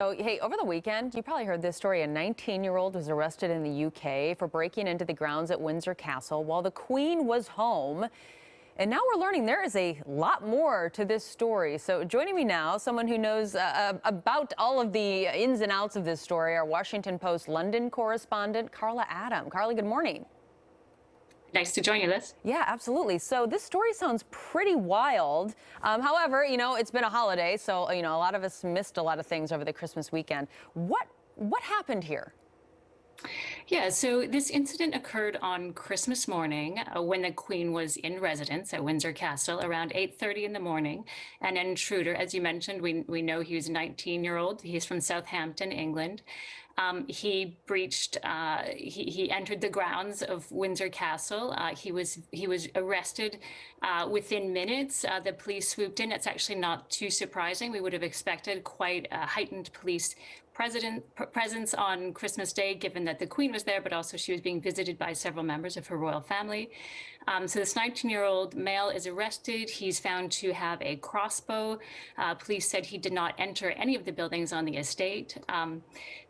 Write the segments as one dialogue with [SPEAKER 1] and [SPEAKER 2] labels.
[SPEAKER 1] Oh, hey, over the weekend, you probably heard this story. A 19-year-old was arrested in the UK for breaking into the grounds at Windsor Castle while the Queen was home. And now we're learning there is a lot more to this story. So joining me now, someone who knows about all of the ins and outs of this story, our Washington Post London correspondent, Karla. Karla, good morning.
[SPEAKER 2] Nice to join you, Liz.
[SPEAKER 1] Yeah, absolutely. So this story sounds pretty wild. However, it's been a holiday, so a lot of us missed a lot of things over the Christmas weekend. What happened here?
[SPEAKER 2] Yeah, so this incident occurred on Christmas morning when the Queen was in residence at Windsor Castle around 8:30 in the morning. And an intruder, as you mentioned, we know he was a 19-year-old. He's from Southampton, England. He breached, he entered the grounds of Windsor Castle. He was arrested within minutes. The police swooped in. It's actually not too surprising. We would have expected quite a heightened police presence on Christmas Day, given that the Queen was there, but also she was being visited by several members of her royal family. So this 19-year-old male is arrested. He's found to have a crossbow. Police said he did not enter any of the buildings on the estate.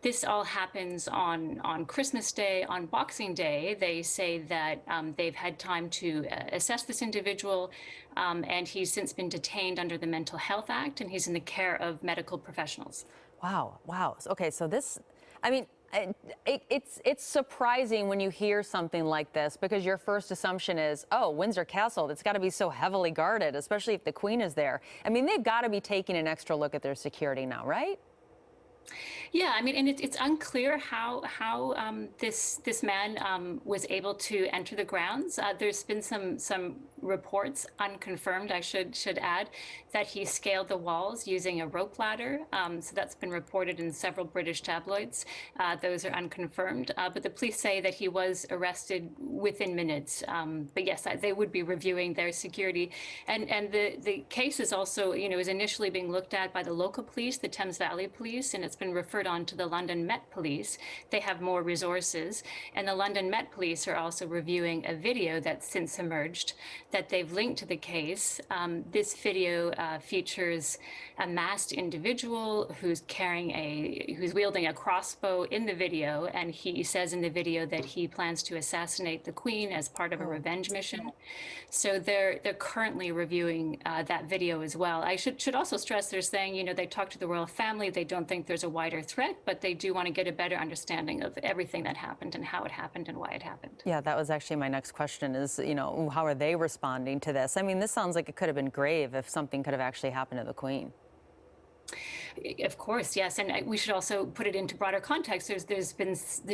[SPEAKER 2] This all happens on Christmas Day. On Boxing Day, they say that they've had time to assess this individual, and he's since been detained under the Mental Health Act, and he's in the care of medical professionals.
[SPEAKER 1] Wow. Okay, so this, I mean, it's surprising when you hear something like this because your first assumption is, oh, Windsor Castle, it's got to be so heavily guarded, especially if the Queen is there. I mean, they've got to be taking an extra look at their security now, right?
[SPEAKER 2] Yeah, I mean, and it's unclear how this man was able to enter the grounds. There's been some reports, unconfirmed, I should add, that he scaled the walls using a rope ladder. So that's been reported in several British tabloids. Those are unconfirmed, but the police say that he was arrested within minutes. But yes, they would be reviewing their security, and the case is also, is initially being looked at by the local police, the Thames Valley Police, and it's been referred on to the London Met Police. They have more resources, and the London Met Police are also reviewing a video that's since emerged that they've linked to the case. This video features a masked individual who's wielding a crossbow in the video, and he says in the video that he plans to assassinate the Queen as part of a revenge mission. So they're currently reviewing that video as well. I should also stress they're saying, they talked to the royal family. They don't think there's a wider threat, but they do want to get a better understanding of everything that happened and how it happened and why it happened.
[SPEAKER 1] Yeah, that was actually my next question is, how are they responding to this? I mean, this sounds like it could have been grave if something could have actually happened to the Queen.
[SPEAKER 2] Of course, yes, and we should also put it into broader context. There's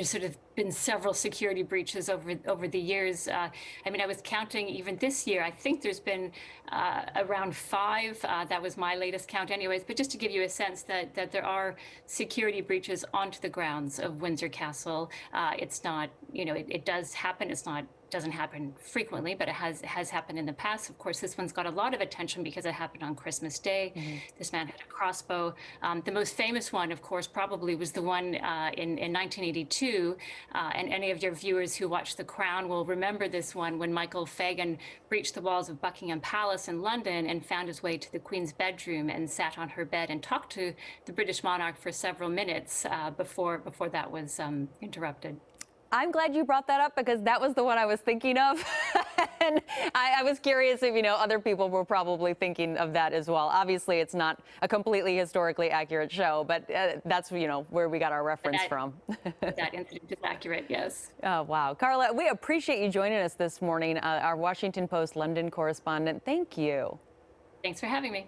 [SPEAKER 2] sort of been several security breaches over the years. I mean, I was counting even this year. I think there's been around 5. That was my latest count, anyways. But just to give you a sense that there are security breaches onto the grounds of Windsor Castle. It's not, it does happen. Doesn't happen frequently, but it has happened in the past. Of course, this one's got a lot of attention because it happened on Christmas Day. This man had a crossbow. The most famous one, of course, probably was the one in 1982. And any of your viewers who watched The Crown will remember this one when Michael Fagan breached the walls of Buckingham Palace in London and found his way to the Queen's bedroom and sat on her bed and talked to the British monarch for several minutes before that was interrupted.
[SPEAKER 1] I'm glad you brought that up because that was the one I was thinking of. And I was curious if, other people were probably thinking of that as well. Obviously, it's not a completely historically accurate show, but that's, where we got our reference from.
[SPEAKER 2] That incident is accurate, yes.
[SPEAKER 1] Oh, wow. Karla, we appreciate you joining us this morning, our Washington Post London correspondent. Thank you.
[SPEAKER 2] Thanks for having me.